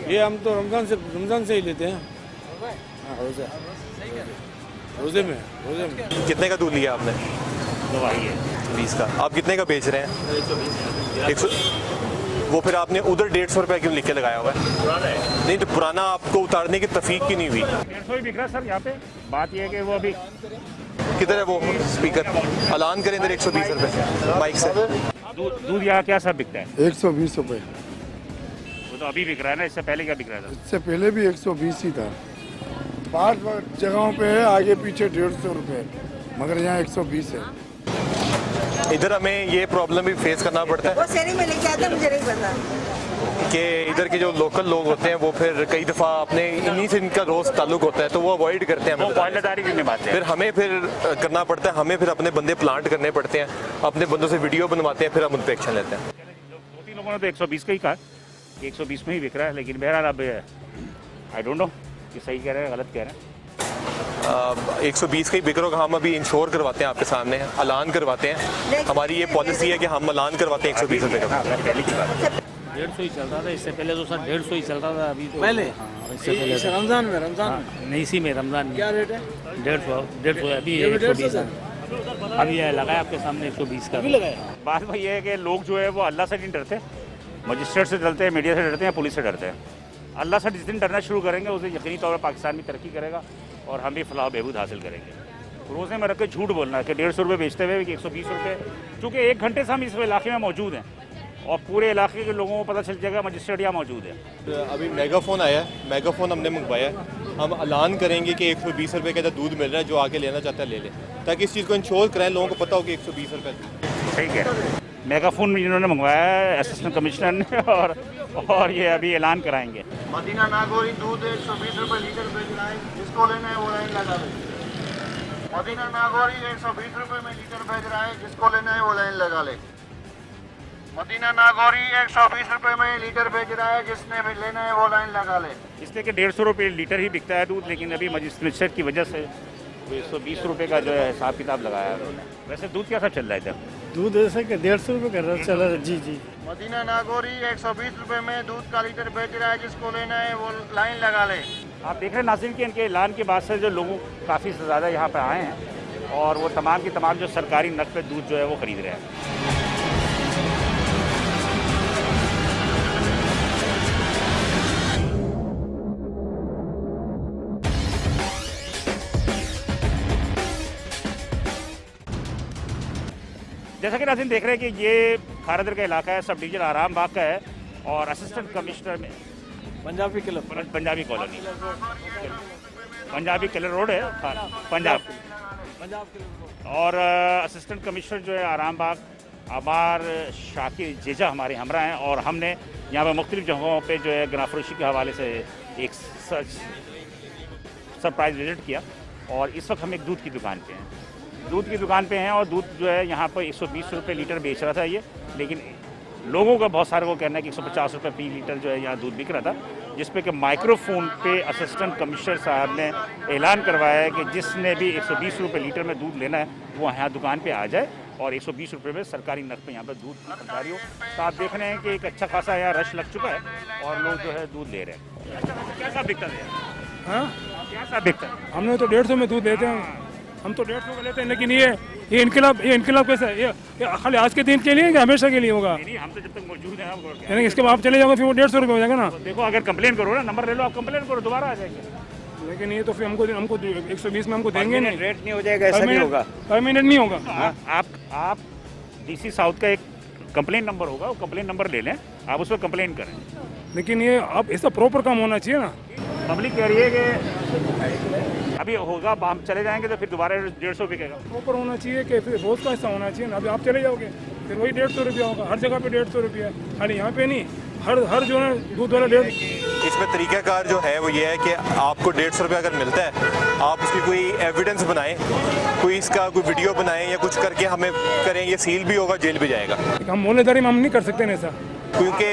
ये हम तो रमज़ान से ही लेते हैं। रोजे में कितने का दूध लिया आपने? दवाई है 20 का। आप कितने का बेच रहे हैं? 120। वो फिर आपने उधर 150 रुपये क्यों लिख के लगाया हुआ है? पुराना है। नहीं तो पुराना आपको उतारने की तफीक की नहीं हुई? 150 ही बिक रहा सर यहाँ पे। बात यह है कि वो अभी किधर है वो स्पीकर? ऐलान करें इधर 120 रुपये माइक से। दूध यहाँ क्या सब बिकता है? 120 रुपये। वो तो अभी बिक रहा है ना, इससे पहले क्या बिक रहा था? इससे पहले भी 120 ही था। 5 जगहों पे है, आगे पीछे 150 रुपये, मगर यहाँ 120 है। इधर हमें ये प्रॉब्लम भी फेस करना पड़ता है वो शहरी में लेके आते, मुझे नहीं पता कि इधर के जो लोकल लोग होते हैं वो फिर कई दफ़ा अपने इन्हीं से इनका रोज़ ताल्लुक होता है, तो वो अवॉइड करते हैं, वो पहलेदारी भी निभाते हैं। फिर हमें फिर करना पड़ता है, हमें फिर अपने बंदे प्लांट करने पड़ते हैं, अपने बंदों से वीडियो बनवाते हैं, फिर हम उन पर एक्शन लेते हैं। 2-3 लोगों ने तो 120 का ही कहा, 120 में ही बिक रहा है, लेकिन बहरहाल अब आई डोंट नो कि सही कह रहे हैं गलत कह रहे हैं। 120 का ही बिक रहा, हम अभी इंश्योर करवाते हैं, आपके सामने ऐलान करवाते हैं। हमारी ये पॉलिसी है कि हम ऐलान करवाते हैं 120 रुपये का। 150 ही चल रहा था, इससे पहले तो सर 150 ही चल रहा था। अभी तो पहले इससे पहले रमजान में नहीं, इसी में रमजान में क्या रेट है? 150 अभी 120 अभी है लगाया आपके सामने 120 का लगाया। बात भाई ये है कि लोग जो है वो अल्लाह से नहीं डरते, मजिस्ट्रेट से डरते हैं, मीडिया से डरते हैं, पुलिस से डरते हैं। अल्लाह से जिस दिन डरना शुरू करेंगे उस दिन यकीनी तौर पर पाकिस्तान भी तरक्की करेगा और हम भी फलाह बहबूद हासिल करेंगे। रोज़े में रख के झूठ बोलना है कि 150 रुपये बेचते हुए कि 120 रुपये, चूँकि 1 घंटे से हम इस इलाके में मौजूद हैं और पूरे इलाके के लोगों को पता चल जाएगा मजिस्ट्रेट यहाँ मौजूद है। अभी मेगाफोन आया है, मेगाफोन हमने मंगवाया है, हम ऐलान करेंगे कि 120 रुपये का दूध मिल रहा है, जो आके लेना चाहता है ले ले, ताकि इस चीज़ को इंश्योर कराएं, लोगों को पता हो कि 120 रुपये। ठीक है, मेगाफोन इन्होंने मंगवाया है असिस्टेंट कमिश्नर ने, और ये अभी ऐलान कराएंगे। मदीना नागौरी दूध 120 रुपये लीटर बेच रहा है, जिसको लेना है वो लाइन लगा ले। मदीना नागौरी 120 रुपये में लीटर बेच रहा है, जिसको लेना है वो लाइन लगा ले। मदीना नागौरी 120 रुपये में लीटर बेच रहा है, जिसने भी लेना है वो लाइन लगा ले। इसलिए कि 150 रुपये लीटर ही बिकता है दूध, लेकिन अभी मजिस्ट्रेट की वजह से 120 रुपये का जो है हिसाब किताब लगाया है उन्होंने। वैसे दूध क्या सब चल रहा है इधर? दूध ऐसे के 150 रुपये कर रहा चला जी जी। मदीना नागौरी 120 रुपए में दूध का लीटर बेच रहा है, जिसको लेना है वो लाइन लगा ले। आप देख रहे हैं नाज़रीन कि इनके ऐलान के बाद से जो लोग काफ़ी ज़्यादा यहाँ पर आए हैं और वो तमाम के तमाम जो सरकारी नग पे दूध जो है वो ख़रीद रहे हैं। जैसा कि नाज़रीन देख रहे हैं कि ये खारदर का इलाका है, सब डिवीजन आराम बाग का है और असिस्टेंट कमिश्नर में Punjabi colony, Punjabi killer road है पंजाब, और असिस्टेंट कमिश्नर जो है आराम बाग अमार शाकिर जेजा हमारे हमरा हैं और हमने यहाँ पर मुख्तलिफ जगहों पे जो है गनाफरोशी के हवाले से एक सरप्राइज विजिट किया और इस वक्त हम एक दूध की दुकान पे हैं। दूध की दुकान पे हैं और दूध जो है यहाँ पर 120 रुपये लीटर बेच रहा था ये, लेकिन लोगों का बहुत सारे को कहना है कि 150 रुपये फी लीटर जो है यहाँ दूध बिक रहा था, जिस पे कि माइक्रोफोन पे असिस्टेंट कमिश्नर साहब ने ऐलान करवाया है कि जिसने भी 120 रुपये लीटर में दूध लेना है वो यहाँ दुकान पे आ जाए और 120 रुपये में सरकारी नग पे यहाँ पर दूध की खरीदारी हो। तो आप देख रहे हैं कि एक अच्छा खासा यहाँ रश लग चुका है और लोग जो है दूध ले रहे हैं। कैसा बिकता है? हाँ, कैसा बिकता है? हमने तो 150 में दूध देते हैं, हम तो 150 का लेते हैं, लेकिन ये इनकलाब कैसा है? ये खाली आज के दिन के लिए कि हमेशा के लिए होगा? नहीं, हम तो जब तक मौजूद हैं हम यानी इसके बाद आप चले जाओगे फिर वो 150 रुपये हो जाएगा ना। देखो अगर कंप्लेन करो ना, नंबर ले लो, आप कंप्लेन करो, दोबारा आ जाएंगे। लेकिन ये तो फिर हमको 120 में हमको देंगे नहीं, रेट नहीं हो जाएगा, ऐसा नहीं होगा, पर मिनट नहीं होगा। आप डीसी साउथ का एक कंप्लेन नंबर होगा, वो कंप्लेन नंबर ले लें, आप उस पर कंप्लेन करें। लेकिन ये अब इसका प्रॉपर काम होना चाहिए ना। पब्लिक कह रही है कि अभी होगा, हम चले जाएंगे तो फिर दोबारा 150 बिकेगा। प्रॉपर होना चाहिए कि फिर रोज़ का हिस्सा होना चाहिए ना। अभी आप चले जाओगे फिर वही 150 रुपया होगा, हर जगह पे 150 रुपया, खाली यहाँ पे नहीं, हर जो है दूध वाला 150। इसमें तरीक़ाकार जो है वो ये है कि आपको 150 रुपया अगर मिलता है, आप उसकी कोई एविडेंस बनाएं, कोई इसका कोई वीडियो बनाएं या कुछ करके हमें करें, ये सील भी होगा, जेल भी जाएगा। हम मोलेदारी में हम नहीं कर सकते ना ऐसा, क्योंकि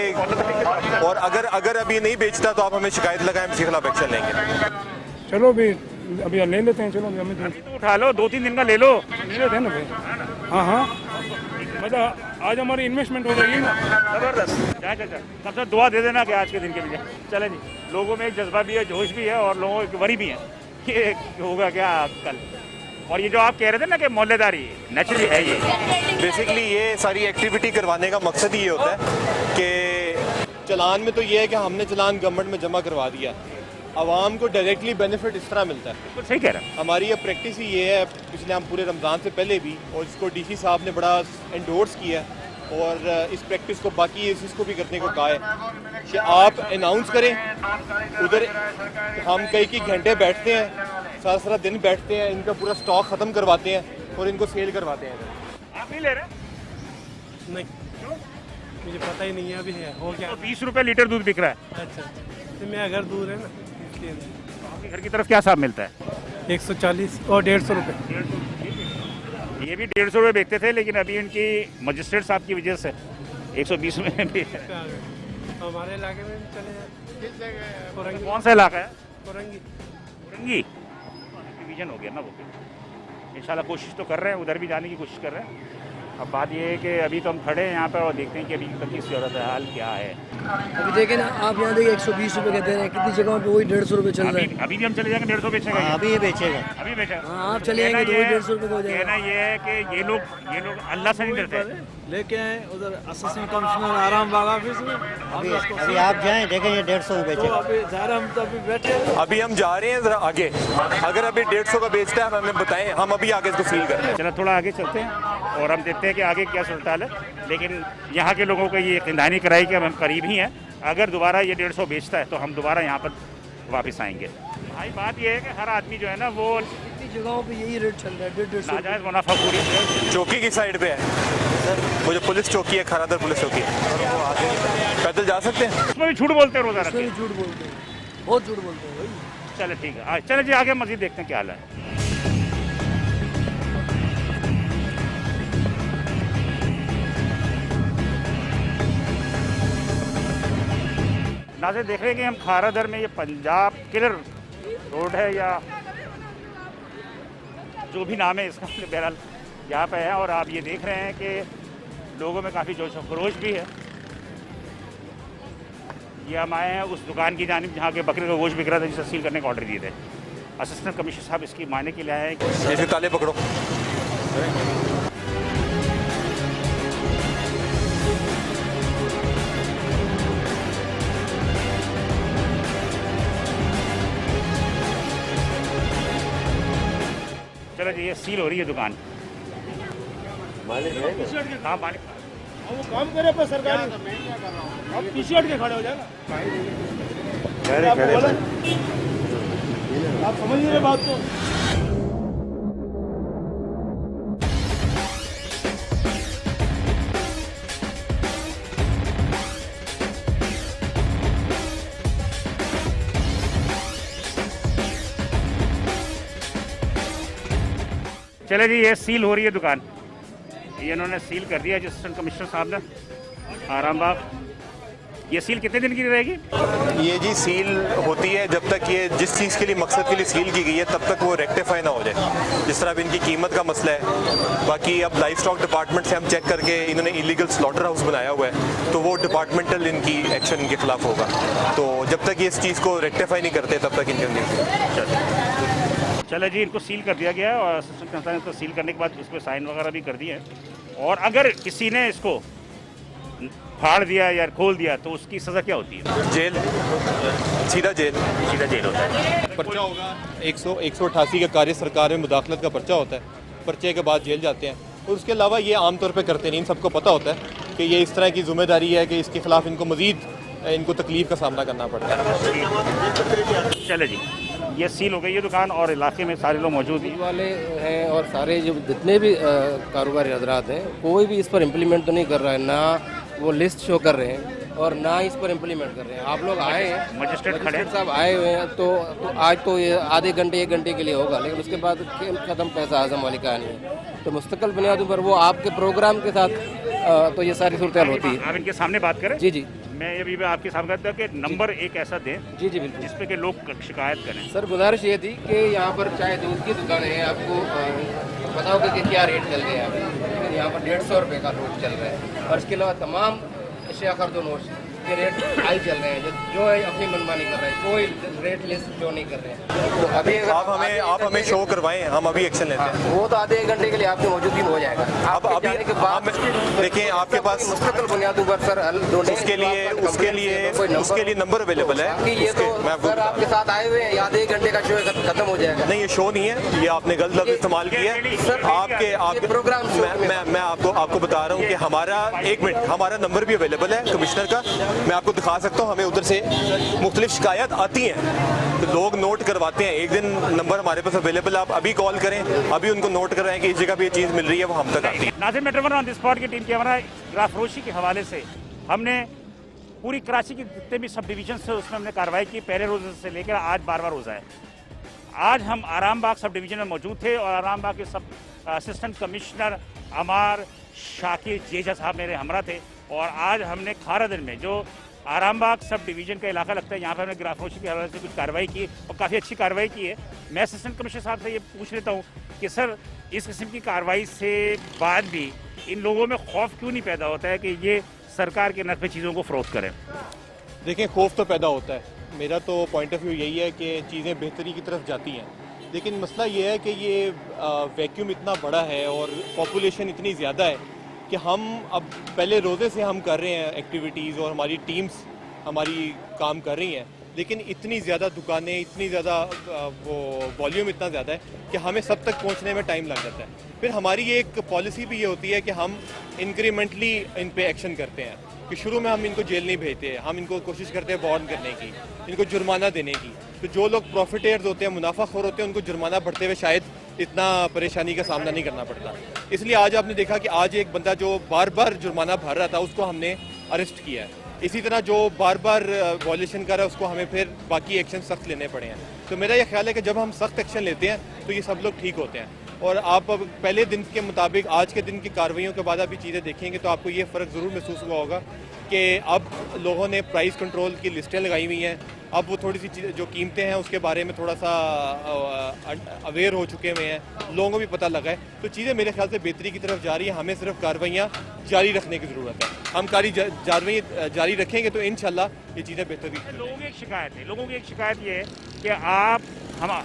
और अगर अभी नहीं बेचता तो आप हमें शिकायत लगाएं, हम इसके खिलाफ एक्शन लेंगे। चलो अभी ले लेते हैं, चलो हमें तो उठा लो, 2-3 दिन का ले लो, ले लेते हैं ना भाई। हाँ, मतलब आज हमारी इन्वेस्टमेंट हो जाएगी ना। जबरदस्त। कब तक दुआ दे देना कि आज के दिन के लिए चले जी। लोगों में एक जज्बा भी है, जोश भी है और लोगों की वरी भी है कि होगा क्या कल। और ये जो आप कह रहे थे ना कि मोहल्लेदारी नेचुरली है, ये बेसिकली ये सारी एक्टिविटी करवाने का मकसद ही ये होता है कि चलान में तो ये है कि हमने चलान गवर्नमेंट में जमा करवा दिया, आवाम को डायरेक्टली बेनिफिट इस तरह मिलता है। बिल्कुल सही कह रहा है। हमारी ये प्रैक्टिस ही ये है, पिछले हम पूरे रमज़ान से पहले भी, और इसको डीसी साहब ने बड़ा एंडोर्स किया है और इस प्रैक्टिस को बाकी एजेंसीज को भी करने को कहा है कि आप अनाउंस करें। उधर हम कई घंटे बैठते हैं, सारा दिन बैठते हैं, इनका पूरा स्टॉक ख़त्म करवाते हैं और इनको सेल करवाते हैं। आप नहीं ले रहे? नहीं, मुझे पता ही नहीं है अभी है हो क्या। तो 20 रुपये लीटर दूध बिक रहा है। अच्छा, तो मेरा घर दूर है ना, इसलिए आपके घर की तरफ क्या हिसाब मिलता है? 140 और 150 रुपये। ये भी 150 रुपये बेचते थे, लेकिन अभी इनकी मजिस्ट्रेट साहब की वजह से 120 में भी है। हमारे इलाके में चले जाए। कौन सा इलाका है? औरंगी डिवीजन हो गया ना वो। इंशाल्लाह कोशिश तो कर रहे हैं, उधर भी जाने की कोशिश कर रहे हैं। अब बात ये है कि अभी तो हम खड़े हैं यहाँ पर और देखते हैं कि अभी तक की सूरत हाल क्या है। अभी देखें ना आप, यहाँ देखिए 120 रुपये कहते हैं, कितनी जगहों पे वही 150 रुपये चल रहा है। अभी भी हम चले जाएंगे 150 बेचेगा। अभी ये बेचेगा, अभी बेचेगा। हाँ, आप चले जाएंगे तो वही 150 रुपये हो जाएगा। कहना ये है कि ये लोग अल्लाह से नहीं डरते। लेके आए उधर असिस्टेंट कमिश्नर आराम बाग ऑफिस में। अभी आप जाएं देखें ये 150 रुपये बेचेगा। अभी ज़ाहिर हम तो अभी बैठे, अभी हम जा रहे हैं ज़रा आगे, अगर अभी 150 का बेचता है हमें बताएं, हम अभी आगे इसको सील करें। चलो थोड़ा आगे चलते हैं और हम देखते हैं कि आगे क्या सूरत हाल है। लेकिन यहाँ के लोगों को ये यकीन कराई कि हम करीब ही हैं, अगर दोबारा ये 150 बेचता है तो हम दोबारा यहाँ पर वापस आएंगे। भाई बात ये है कि हर आदमी जो है ना वो जगहों पे यही रेट चल रहा है, 150 नाजायज़ मुनाफाखोरी से। चौकी की साइड पे है वो जो पुलिस चौकी है, खारादर पुलिस चौकी है, पैदल जा सकते हैं। उसमें भी झूठ बोलते हैं रोज़ा रख के। झूठ बोलते हैं, बहुत झूठ बोलते हैं भाई। चलो ठीक है, चलो जी आगे मज़ीद देखते हैं क्या हाल है। नाज़रीन देख रहे हैं कि हम खारादर में, ये पंजाब किलर रोड है या जो भी नाम है इसका, बहरहाल यहाँ पे है और आप ये देख रहे हैं कि लोगों में काफ़ी जोश व खरोश भी है। ये हम आए हैं उस दुकान की जानिब जहाँ के बकरे का गोश्त बिक रहा था, जिसे सील करने का ऑर्डर दिए थे। असिस्टेंट कमिश्नर साहब इसकी मायने के लिए आए हैं। इसके ताले पकड़ो। चलो जी, ये सील हो रही है दुकान। हाँ मालिक। वो काम करे पर सरकारी आप पीछे हट के खड़े हो जाएगा। आप समझ नहीं रहे बात को। चले जी, ये सील हो रही है दुकान। ये इन्होंने सील कर दिया असिस्टेंट कमिश्नर साहब ने आरामबाग। ये सील कितने दिन की रहेगी? ये जी सील होती है जब तक ये जिस चीज़ के लिए मकसद के लिए सील की गई है तब तक वो रेक्टिफाई ना हो जाए। जिस तरह अब इनकी कीमत का मसला है, बाकी अब लाइफ स्टॉक डिपार्टमेंट से हम चेक करके इन्होंने इलीगल स्लॉटर हाउस बनाया हुआ है, तो वो डिपार्टमेंटल इनकी एक्शन इनके खिलाफ होगा। तो जब तक ये इस चीज़ को रेक्टिफाई नहीं करते तब तक इनके चलो जी, इनको सील कर दिया गया है और असिस्टेंट कमिश्नर ने तो सील करने के बाद उस पर साइन वगैरह भी कर दिए हैं। और अगर किसी ने इसको फाड़ दिया या खोल दिया तो उसकी सज़ा क्या होती है? जेल, सीधा जेल होता है। पर्चा होगा 188 का कार्य सरकार में मुदाखलत का पर्चा होता है। पर्चे के बाद जेल जाते हैं। और उसके अलावा ये आमतौर पे करते नहीं, इन सबको पता होता है कि ये इस तरह की जिम्मेदारी है कि इसके खिलाफ इनको मज़ीद इनको तकलीफ का सामना करना पड़ता है। चले जी, ये सील हो गई है दुकान और इलाके में सारे लोग मौजूद हैं वाले हैं और सारे जो जितने भी कारोबारी हजरात हैं, कोई भी इस पर इम्प्लीमेंट तो नहीं कर रहा है, ना वो लिस्ट शो कर रहे हैं और ना इस पर इम्प्लीमेंट कर रहे हैं। आप लोग आए हैं, मजिस्ट्रेट साहब आए हुए हैं, तो आज तो ये आधे घंटे 1 घंटे के लिए होगा, लेकिन उसके बाद ख़त्म पैसा आज़म वाली कहानी है। तो मुस्तकिल बुनियादों पर वो आपके प्रोग्राम के साथ तो ये सारी सूरत होती है। आप इनके सामने बात करें। जी जी, मैं अभी आपके सामने कहता कि नंबर एक ऐसा दें जी जी बिल्कुल, जिस पे कि लोग शिकायत करें। सर गुजारिश ये थी कि यहाँ पर चाहे दूध की दुकान है, आपको पता होगा कि क्या रेट चल गया है, लेकिन यहाँ पर 150 रुपये का रोज चल रहा है और इसके अलावा तमाम अशिया खरीदो नोट के रेट हाई चल रहे हैं, जो है अपनी मनमानी कर रहे हैं, कोई रेट लिस्ट जो नहीं कर रहे हैं। तो अभी आप हमें शो करवाएं, हम अभी एक्शन लेते हैं। वो तो आधे 1 घंटे के लिए आपकी मौजूदगी में हो जाएगा। अब अभी के बाद देखिए आपके पास मुस्तकिल बुनियादों पर सर उसके लिए नंबर अवेलेबल है। कि ये तो सर आपके साथ आए हुए हैं, आधे 1 घंटे का शो खत्म हो जाएगा। नहीं, ये शो नहीं है, ये आपने गलत लफ्ज़ इस्तेमाल किया है। आपके प्रोग्राम मैं आपको बता रहा हूँ कि हमारा 1 मिनट हमारा नंबर भी अवेलेबल है कमिश्नर का, मैं आपको दिखा सकता हूँ। हमें उधर से मुख्तलिफ शिकायत आती हैं, तो लोग नोट करवाते हैं। एक दिन नंबर हमारे पास अवेलेबल है, आप अभी कॉल करें, अभी उनको नोट करवाएं कि इस जगह पे ये चीज़ मिल रही है, वो हम तक आती है। Nazim metro on the spot की टीम के हमारा गिराफरोशी के हवाले से हमने पूरी कराची के जितने भी सब डिवीजन से उसमें हमने कार्रवाई की। पहले रोज़ से लेकर आज 12वां रोज़ा है। आज हम आरामबाग सब डिवीजन में मौजूद थे और आरामबाग के सब असिस्टेंट कमिश्नर अमार शाकिर जेजा साहब मेरे हमरा थे। और आज हमने खारादन में जो आरामबाग सब डिवीज़न का इलाका लगता है, यहाँ पर हमने गिराफरोशी के हवाले से कुछ कार्रवाई की और काफ़ी अच्छी कार्रवाई की है। मैं असिस्टेंट कमिश्नर साहब से ये पूछ लेता हूँ कि सर, इस किस्म की कार्रवाई से बाद भी इन लोगों में खौफ क्यों नहीं पैदा होता है कि ये सरकार के नर्ख पे चीज़ों को फ़रोख्त करें? देखें, खौफ तो पैदा होता है। मेरा तो पॉइंट ऑफ व्यू यही है कि चीज़ें बेहतरी की तरफ जाती हैं, लेकिन मसला ये है कि ये वैक्यूम इतना बड़ा है और पॉपुलेशन इतनी ज़्यादा है कि हम अब पहले रोज़े से हम कर रहे हैं एक्टिविटीज़ और हमारी टीम्स हमारी काम कर रही हैं, लेकिन इतनी ज़्यादा दुकानें, इतनी ज़्यादा वो वॉल्यूम इतना ज़्यादा है कि हमें सब तक पहुंचने में टाइम लग जाता है। फिर हमारी एक पॉलिसी भी ये होती है कि हम इंक्रीमेंटली इन पे एक्शन करते हैं कि शुरू में हम इनको जेल नहीं भेजते, हम इनको कोशिश करते हैं वार्न करने की, इनको जुर्माना देने की। तो जो लोग प्रॉफिटेयर्स होते हैं, मुनाफाखोर होते हैं, उनको जुर्माना बढ़ते हुए शायद इतना परेशानी का सामना नहीं करना पड़ता। इसलिए आज आपने देखा कि आज एक बंदा जो बार बार जुर्माना भर रहा था उसको हमने अरेस्ट किया है। इसी तरह जो बार बार वॉल्यूशन कर रहा है उसको हमें फिर बाकी एक्शन सख्त लेने पड़े हैं। तो मेरा ये ख्याल है कि जब हम सख्त एक्शन लेते हैं तो ये सब लोग ठीक होते हैं। और आप अब पहले दिन के मुताबिक आज के दिन की कार्रवाइयों के बाद अभी चीज़ें देखेंगे तो आपको ये फ़र्क ज़रूर महसूस हुआ होगा कि अब लोगों ने प्राइस कंट्रोल की लिस्टें लगाई हुई हैं। अब वो थोड़ी सी चीज़ें जो कीमतें हैं उसके बारे में थोड़ा सा अवेयर हो चुके हुए हैं, लोगों को भी पता लगा है। तो चीज़ें मेरे ख्याल से बेहतरी की तरफ जा रही है। हमें सिर्फ कार्रवाइयाँ जारी रखने की ज़रूरत है। हम कार्रवाई जारी रखेंगे तो इंशाल्लाह ये चीज़ें बेहतर। लोगों की एक शिकायत है, लोगों की एक शिकायत ये है कि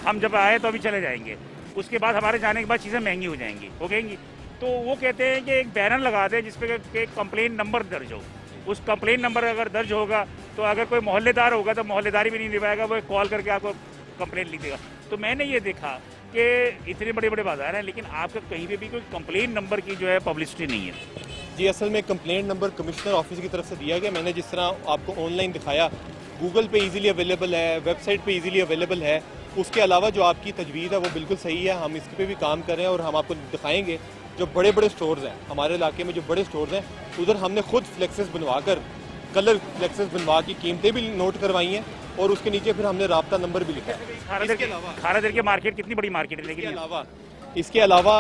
हम जब आए तो अभी चले जाएंगे, उसके बाद हमारे जाने के बाद चीज़ें महंगी हो जाएंगी, हो गएंगी। तो वो कहते हैं कि एक बैनर लगा दें जिसपे कंप्लेन नंबर दर्ज हो। उस कंप्लेन नंबर अगर दर्ज होगा तो अगर कोई मोहल्लेदार होगा तो मोहल्लेदारी भी नहीं निभाएगा, वो कॉल करके आपको कंप्लेन लिख देगा। तो मैंने ये देखा कि इतने बड़े बड़े बाजार हैं लेकिन आपका कहीं पे भी कोई कंप्लेन नंबर की जो है पब्लिसिटी नहीं है। जी, असल में कंप्लेंट नंबर कमिश्नर ऑफिस की तरफ से दिया गया। मैंने जिस तरह आपको ऑनलाइन दिखाया, गूगल पे इजीली अवेलेबल है, वेबसाइट पे इजीली अवेलेबल है। उसके अलावा जो आपकी तजवीज़ है वो बिल्कुल सही है, हम इस पे भी काम कर रहे हैं और हम आपको दिखाएंगे। जो बड़े बड़े स्टोर्स हैं हमारे इलाके में, जो बड़े स्टोर्स हैं उधर हमने खुद फ्लेक्सेस बनवा कर, कलर फ्लेक्सेस बनवा की कीमतें भी नोट करवाई हैं और उसके नीचे फिर हमने राब्ता नंबर भी लिखा है। खारादर की मार्केट कितनी बड़ी मार्केट है, लेकिन इसके अलावा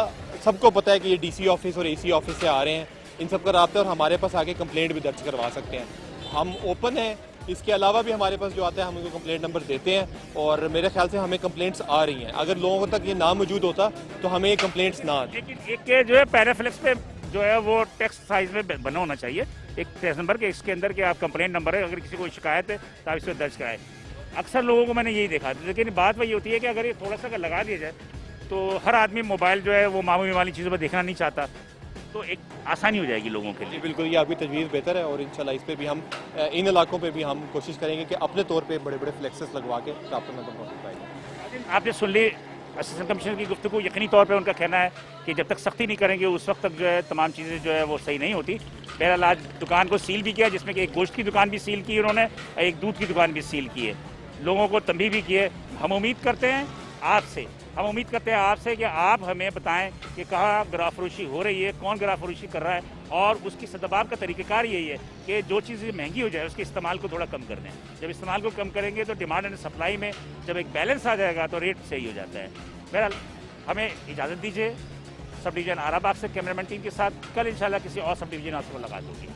सबको पता है कि ये डीसी ऑफिस और एसी ऑफिस से आ रहे हैं, इन सब का राब्ता, और हमारे पास आके कंप्लेंट भी दर्ज करवा सकते हैं। हम ओपन हैं। इसके अलावा भी हमारे पास जो आता है हम उनको कंप्लेंट नंबर देते हैं और मेरे ख्याल से हमें कंप्लेंट्स आ रही हैं। अगर लोगों तक ये ना मौजूद होता तो हमें ये कंप्लेंट्स ना आती। लेकिन एक जो है पैराफ्लेक्स पे जो है वो टेक्स्ट साइज में बना होना चाहिए, एक टेक्स्ट नंबर के, इसके अंदर के आप कंप्लेंट नंबर है, अगर किसी को शिकायत है तो आप इस पर दर्ज कराएं। अक्सर लोगों को मैंने यही देखा, लेकिन बात वही होती है कि अगर ये थोड़ा सा लगा दिया जाए तो हर आदमी मोबाइल जो है वो मामूली वाली चीज़ों पर देखना नहीं चाहता, तो एक आसानी हो जाएगी लोगों के लिए। बिल्कुल, ये आपकी तजवीज़ बेहतर है और इंशाल्लाह इस पे भी हम इन इलाकों पे भी हम कोशिश करेंगे कि अपने तौर पे बड़े बड़े फ्लेक्सेस लगवा के राब्ता नंबर पहुँच पाएंगे। आपने सुन ली असिस्टेंट कमिश्नर की गुफ्तगू। यकीनी तौर पे उनका कहना है कि जब तक सख्ती नहीं करेंगे उस वक्त तक जो है तमाम चीज़ें जो है वो सही नहीं होती। बहरहाल आज दुकान को सील भी किया, जिसमें कि एक गोश्त की दुकान भी सील की उन्होंने, एक दूध की दुकान भी सील की है, लोगों को तंबीह भी की है। हम उम्मीद करते हैं आपसे कि आप हमें बताएं कि कहाँ गिराफरोशी हो रही है, कौन गिराफरोशी कर रहा है, और उसकी सदबाब का तरीक़ाकार यही है कि जो चीज़ें महंगी हो जाए उसके इस्तेमाल को थोड़ा कम कर दें। जब इस्तेमाल को कम करेंगे तो डिमांड एंड सप्लाई में जब एक बैलेंस आ जाएगा तो रेट सही हो जाता है। बहरहाल हमें इजाज़त दीजिए। सब डिवीज़न आराबाग से कैमरामैन टीम के साथ कल इंशाल्लाह किसी और सब डिवीज़न आपको मुलाकात होगी।